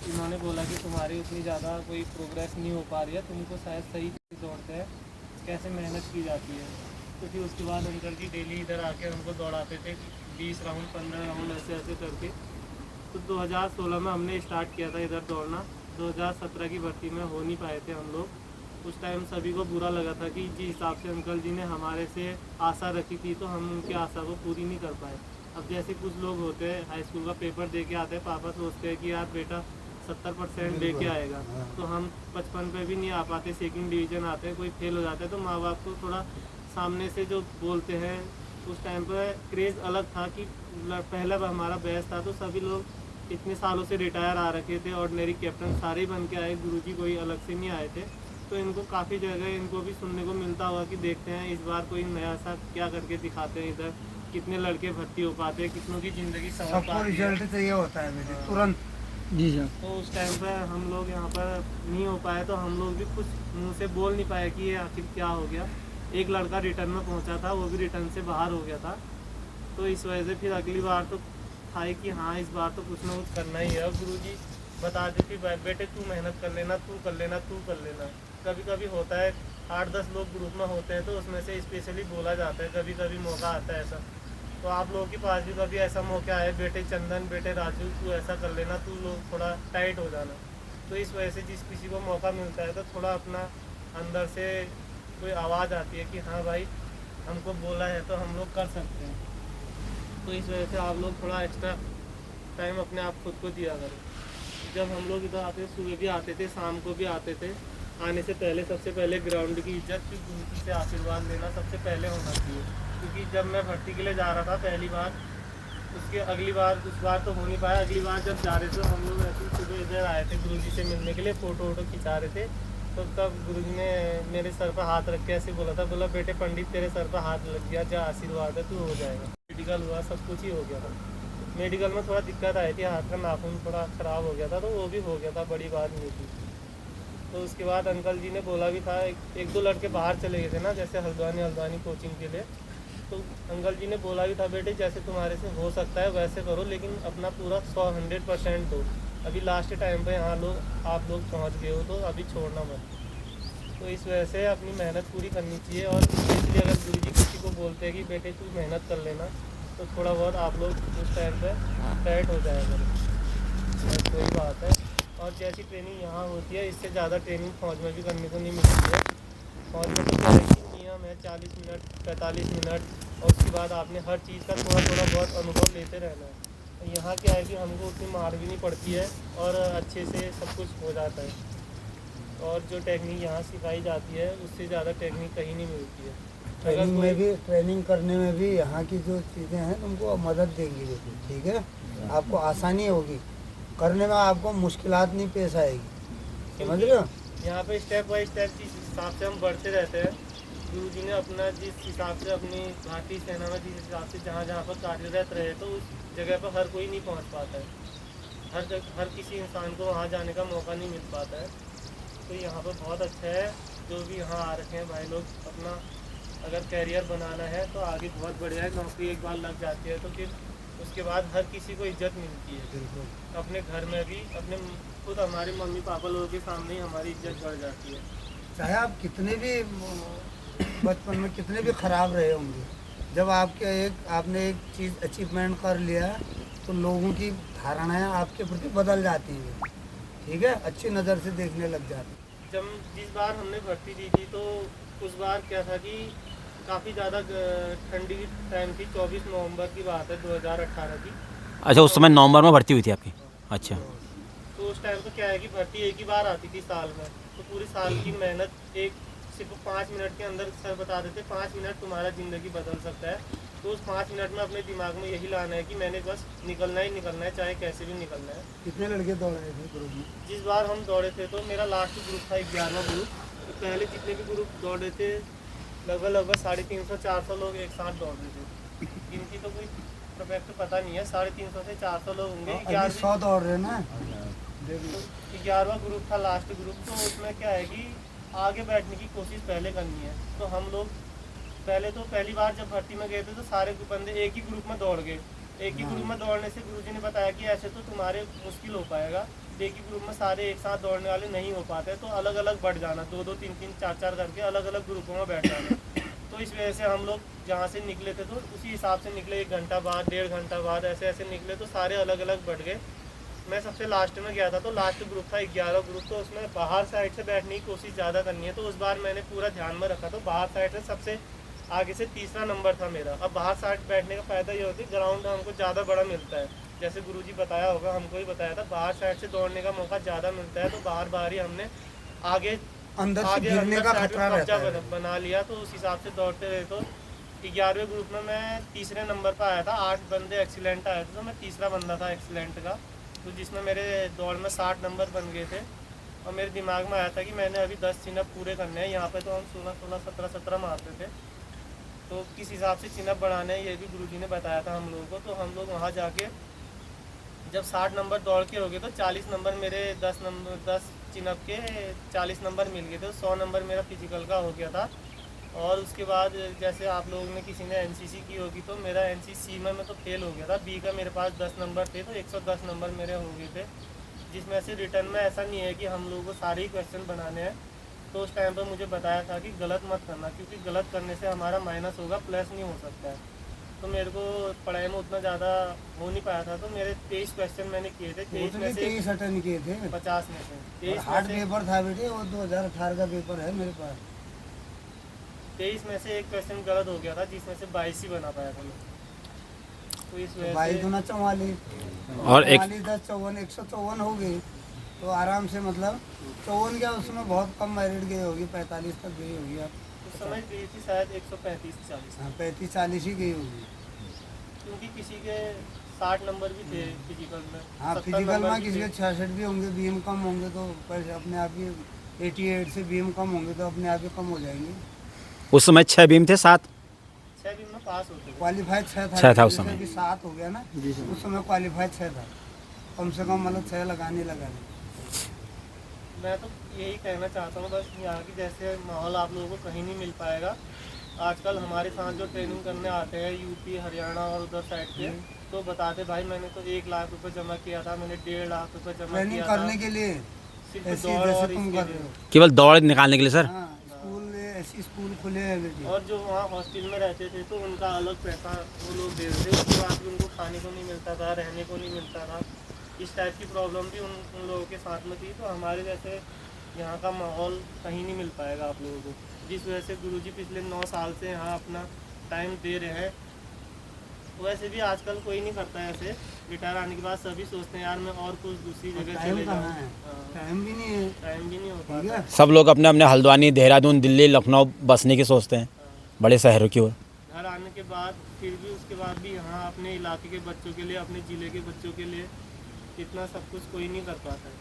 इन्होंने बोला कि तुम्हारी उतनी ज़्यादा कोई प्रोग्रेस नहीं हो पा रही है, तुमको शायद सही दौड़ते हैं, कैसे मेहनत की जाती है। तो फिर उसके बाद अंकल जी डेली इधर आके हमको दौड़ाते थे 20 राउंड 15 राउंड ऐसे ऐसे करके। तो 2016 में हमने स्टार्ट किया था इधर दौड़ना। 2017 की भर्ती में हो नहीं पाए थे हम लोग। उस टाइम सभी को बुरा लगा था कि जिस हिसाब से अंकल जी ने हमारे से आशा रखी थी तो हम उनकी आशा को पूरी नहीं कर पाए। अब जैसे कुछ लोग होते हैं हाई स्कूल का पेपर दे के आते हैं, पापा सोचते हैं कि यार बेटा 70% दे के आएगा, तो हम 55 पे भी नहीं आ पाते, सेकंड डिवीज़न आते हैं, कोई फेल हो जाता है, तो माँ बाप को थोड़ा सामने से जो बोलते हैं। उस टाइम पर क्रेज़ अलग था कि पहला हमारा बैच था, तो सभी लोग इतने सालों से रिटायर आ रखे थे, ऑर्डिनरी कैप्टन सारे ही बन के आए, गुरुजी कोई अलग से नहीं आए थे। तो इनको काफ़ी जगह इनको भी सुनने को मिलता होगा कि देखते हैं इस बार कोई नया सा क्या करके दिखाते हैं, इधर कितने लड़के भर्ती हो पाते हैं, कितनों की ज़िंदगी संवर सबको पाती है। रिजल्ट चाहिए होता है बेटे तुरंत। जी सर। तो उस टाइम पर हम लोग यहाँ पर नहीं हो पाए, तो हम लोग भी कुछ मुंह से बोल नहीं पाए कि ये आखिर क्या हो गया। एक लड़का रिटर्न में पहुँचा था, वो भी रिटर्न से बाहर हो गया था। तो इस वजह से फिर अगली बार तो था ही कि हाँ इस बार तो कुछ ना कुछ करना ही है। और गुरुजी बताते थे बेटे तू मेहनत कर लेना, तू कर लेना, तू कर लेना। कभी कभी होता है 8-10 लोग ग्रुप में होते हैं, तो उसमें से स्पेशली बोला जाता है, कभी कभी मौका आता है ऐसा। तो आप लोगों के पास भी कभी ऐसा मौका आए बेटे चंदन, बेटे राजू तू ऐसा कर लेना, तू लोग थोड़ा टाइट हो जाना। तो इस वजह से जिस किसी को मौका मिलता है तो थोड़ा अपना अंदर से कोई आवाज़ आती है कि हाँ भाई हमको बोला है तो हम लोग कर सकते हैं। तो इस वजह से आप लोग थोड़ा एक्स्ट्रा टाइम अपने आप खुद को दिया करें। जब हम लोग इधर आते थे, सुबह भी आते थे, शाम को भी आते थे, आने से पहले सबसे पहले ग्राउंड की इज्जत की गुरुजी से आशीर्वाद लेना सबसे पहले होना चाहिए। क्योंकि जब मैं भर्ती के लिए जा रहा था पहली बार, उसके अगली बार उस बार तो हो नहीं पाया, अगली बार जब जा रहे थे हम लोग ऐसे सुबह इधर आए थे गुरुजी से मिलने के लिए, फ़ोटो वोटो खिंचा रहे थे। तो तब गुरुजी ने मेरे सर पर हाथ रख के ऐसे बोला था, बोला बेटे पंडित तेरे सर पर हाथ लग गया, जा आशीर्वाद है तू हो जाएगा। मेडिकल हुआ, सब कुछ ही हो गया था। मेडिकल में थोड़ा दिक्कत आई थी, हाथ का नाखून थोड़ा ख़राब हो गया था, तो वो भी हो गया था, बड़ी बात नहीं थी। तो उसके बाद अंकल जी ने बोला भी था, एक दो लड़के बाहर चले गए थे ना, जैसे हल्द्वानी कोचिंग के लिए। तो अंकल जी ने बोला भी था बेटे जैसे तुम्हारे से हो सकता है वैसे करो, लेकिन अपना पूरा 100% दो। अभी लास्ट टाइम पे यहाँ लोग आप लोग पहुँच गए हो, तो अभी छोड़ना मत। तो इस वजह से अपनी मेहनत पूरी करनी चाहिए। और इसलिए अगर गुरुजी किसी को बोलते हैं कि बेटे तू मेहनत कर लेना, तो थोड़ा बहुत आप लोग उस टाइम पे टाइट हो जाएगा, बस वही बात है। और जैसी ट्रेनिंग यहाँ होती है इससे ज़्यादा ट्रेनिंग फौज में भी करने को नहीं मिलती है। फौज में तो क्या है कि नियम है 40 मिनट 45 मिनट, और उसके बाद आपने हर चीज़ का थोड़ा थोड़ा बहुत अनुभव लेते रहना है। यहाँ क्या है कि हमको उतनी मार भी नहीं पड़ती है और अच्छे से सब कुछ हो जाता है। और जो टेक्निक यहाँ सिखाई जाती है उससे ज़्यादा टेक्निक कहीं नहीं मिलती है। ट्रेनिंग में भी, ट्रेनिंग करने में भी यहाँ की जो चीज़ें हैं तुमको मदद देंगी बेटे, ठीक है। आपको आसानी होगी करने में, आपको मुश्किलात नहीं पेश आएगी, समझ रहे हो। यहाँ पे स्टेप बाय स्टेप जिस हिसाब से हम बढ़ते रहते हैं, गुरु जी ने अपना जिस हिसाब से अपनी भारतीय सेना में जिस हिसाब से जहाँ जहाँ पर कार्यरत रहे, तो उस जगह पर हर कोई नहीं पहुँच पाता है। हर किसी इंसान को वहाँ जाने का मौका नहीं मिल पाता है। तो यहाँ पर बहुत अच्छा है जो भी यहाँ आ रखे हैं भाई लोग, अपना अगर कैरियर बनाना है तो आगे बहुत बढ़िया है। नौकरी एक बार लग जाती है तो फिर उसके बाद हर किसी को इज्जत मिलती है। बिल्कुल। अपने घर में भी, अपने खुद हमारे मम्मी पापा लोगों के सामने ही हमारी इज्जत बढ़ जाती है। चाहे आप कितने भी बचपन में कितने भी ख़राब रहे होंगे, जब आपने एक चीज़ अचीवमेंट कर लिया तो लोगों की धारणाएं आपके प्रति बदल जाती हैं, ठीक है, अच्छी नज़र से देखने लग जाते हैं। जब जिस बार हमने भर्ती दी थी तो उस बार क्या था कि काफ़ी ज़्यादा ठंडी टाइम थी, 24 नवंबर की बात है 2018 की। अच्छा, उस समय नवंबर में भर्ती हुई थी आपकी? अच्छा। तो उस टाइम तो क्या है कि भर्ती एक ही बार आती थी साल में, तो पूरी साल की मेहनत एक सिर्फ 5 मिनट के अंदर सर बता देते 5 मिनट तुम्हारा ज़िंदगी बदल सकता है। तो उस 5 मिनट में अपने दिमाग में यही लाना है कि मैंने बस निकलना ही निकलना है, चाहे कैसे भी निकलना है। कितने लड़के दौड़ रहे थे ग्रुप में? जिस बार हम दौड़े थे तो मेरा लास्ट ग्रुप था 11वां ग्रुप। तो पहले जितने भी ग्रुप दौड़े थे लगभग 350-400 लोग एक साथ दौड़ रहे थे। इनकी तो कोई परफेक्ट पता नहीं है, 350 से 400 लोग होंगे। 100 दौड़ रहे ना। 11वां ग्रुप था लास्ट ग्रुप। तो उसमें क्या है कि आगे बैठने की कोशिश पहले करनी है। तो हम लोग पहली बार जब भर्ती में गए थे तो सारे बंदे एक ही ग्रुप में दौड़ गए। एक ही ग्रुप में दौड़ने से गुरुजी ने बताया कि ऐसे तो तुम्हारे मुश्किल हो पाएगा, एक ही ग्रुप में सारे एक साथ दौड़ने वाले नहीं हो पाते, तो अलग अलग बढ़ जाना, 2-2, 3-3, 4-4 करके अलग अलग ग्रुपों में बैठ जाना। तो इस वजह से हम लोग जहाँ से निकले थे तो उसी हिसाब से निकले, 1 घंटा बाद, 1.5 घंटा बाद, ऐसे ऐसे निकले, तो सारे अलग अलग बढ़ गए। मैं सबसे लास्ट में गया था, तो लास्ट ग्रुप था 11 ग्रुप, तो उसमें बाहर साइड से बैठने की कोशिश ज़्यादा करनी है, तो उस बार मैंने पूरा ध्यान में रखा, तो बाहर साइड से सबसे आगे से तीसरा नंबर था मेरा। अब बाहर साइड बैठने का फ़ायदा ये होता है ग्राउंड हमको ज़्यादा बड़ा मिलता है, जैसे गुरुजी बताया होगा, हमको ही बताया था, बाहर साइड से दौड़ने का मौका ज़्यादा मिलता है, तो बाहर ही हमने आगे अंदर से गिरने का साइड खतरा में रहता कब्जा है। बना लिया, तो उस हिसाब से दौड़ते रहे। तो 11वें ग्रुप में मैं तीसरे नंबर पर आया था, 8 बंदे एक्सीलेंट आए थे, तो मैं तीसरा बंदा था एक्सीलेंट का, तो जिसमें मेरे दौड़ में 60 नंबर बन गए थे। और मेरे दिमाग में आया था कि मैंने अभी 10 चिनअप पूरे करने हैं, यहाँ पे तो हम 16-16, 17-17 मारते थे, तो किस हिसाब से चिनअप बढ़ाने हैं ये भी गुरुजी ने बताया था हम लोगों को। तो हम लोग वहाँ जाके जब 60 नंबर दौड़ के हो गए, तो 40 नंबर मेरे 10 चिनअप के 40 नंबर मिल गए थे, तो 100 नंबर मेरा फिजिकल का हो गया था। और उसके बाद जैसे आप लोगों ने किसी ने एनसीसी की होगी, तो मेरा एनसीसी में मैं तो फेल हो गया था, बी का मेरे पास 10 नंबर थे, तो 110 नंबर मेरे हो गए थे, जिसमें से रिटर्न में ऐसा नहीं है कि हम लोगों को सारे ही क्वेश्चन बनाने हैं। तो उस टाइम पर मुझे बताया था कि गलत मत करना, क्योंकि गलत करने से हमारा माइनस होगा, प्लस नहीं हो सकता है। तो मेरे को पढ़ाई में उतना ज़्यादा हो नहीं पाया था, तो मेरे 23 क्वेश्चन मैंने किए थे, 23 में से 23 अटेंड किए थे, 50 में से 23 हार्ड में से पेपर था बेटे, वो 2018 का पेपर है मेरे पास। 23 में से एक क्वेश्चन गलत हो गया था, जिसमें से 22 ही बना पाया था मैं। तो इस वजह 22 से दूना 44, और एक 44 10 54, 154 हो गई, तो आराम से मतलब 54 क्या उसमें बहुत कम मेरिट गई होगी, 45 तक गई होगी आप। उस समय गई थी शायद 135-40, हाँ 35-40 ही गई होगी। क्योंकि किसी के 60 नंबर भी थे फिजिकल में, हाँ 70 फिजिकल नंबर में भी किसी के थे। 66 भी होंगे, बीएम कम होंगे तो पर अपने आप ही 88 से बीएम कम होंगे तो अपने आप ही कम हो जाएंगे। उस समय 6 बीम थे, 7 6 भी में पास होते थे। क्वालिफाइड 6 था, 6 था उस जैसे समय। अभी 7 हो गया ना, उस समय क्वालिफाइड 6 था, कम से कम मतलब 6 लगाने लगा। मैं तो यही कहना चाहता हूँ बस, यहाँ की जैसे माहौल आप लोगों को कहीं नहीं मिल पाएगा। आजकल हमारे साथ जो ट्रेनिंग करने आते हैं यूपी, हरियाणा और उधर साइड के, तो बताते भाई मैंने तो 1 लाख रुपए जमा किया था, मैंने 1.5 लाख रुपए जमा ट्रेनिंग किया था करने के लिए सिर्फ ऐसी दौड़ जैसे और तुम इसके कर लिए। रहे हो। केवल दौड़ निकालने के लिए सर। हाँ स्कूल ऐसी स्कूल खुले हैं बेटी। और जो वहाँ हॉस्टल में रहते थे तो उनका अलग पैसा वो लोग दे रहे थे, उसके बाद भी उनको खाने को नहीं मिलता था, रहने को नहीं मिलता था। इस टाइप की प्रॉब्लम भी उन लोगों के साथ में थी। तो हमारे जैसे यहाँ का माहौल कहीं नहीं मिल पाएगा आप लोगों को, जिस वजह से गुरुजी पिछले 9 साल से यहाँ अपना टाइम दे रहे हैं। वैसे भी आजकल कोई नहीं करता है ऐसे, रिटायर आने के बाद सभी सोचते हैं यार मैं और कुछ दूसरी जगह टाइम चले कहाँ है, जाऊँ। टाइम भी नहीं है, टाइम भी नहीं हो ठीक पाता। है। सब लोग अपने अपने हल्द्वानी, देहरादून, दिल्ली, लखनऊ बसने की सोचते हैं, बड़े शहरों की ओर। घर आने के बाद फिर भी उसके बाद भी यहाँ अपने इलाके के बच्चों के लिए, अपने ज़िले के बच्चों के लिए इतना सब कुछ कोई नहीं कर पाता है।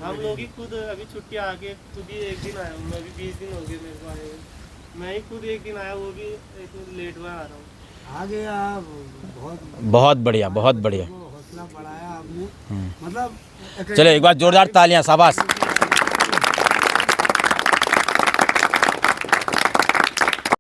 हम लोग ही खुद अभी छुट्टी आके खुद ही 1 दिन आया हूँ मैं, अभी 20 दिन हो गए मेरे को आए हुए। मैं ही खुद 1 दिन आया, वो भी इतनी लेट में आ रहा हूँ। आगे आप बहुत बहुत बढ़िया, बहुत बढ़िया। हौसला बढ़ाया आपने, मतलब चलो एक बार जोरदार तालियां, शाबाश।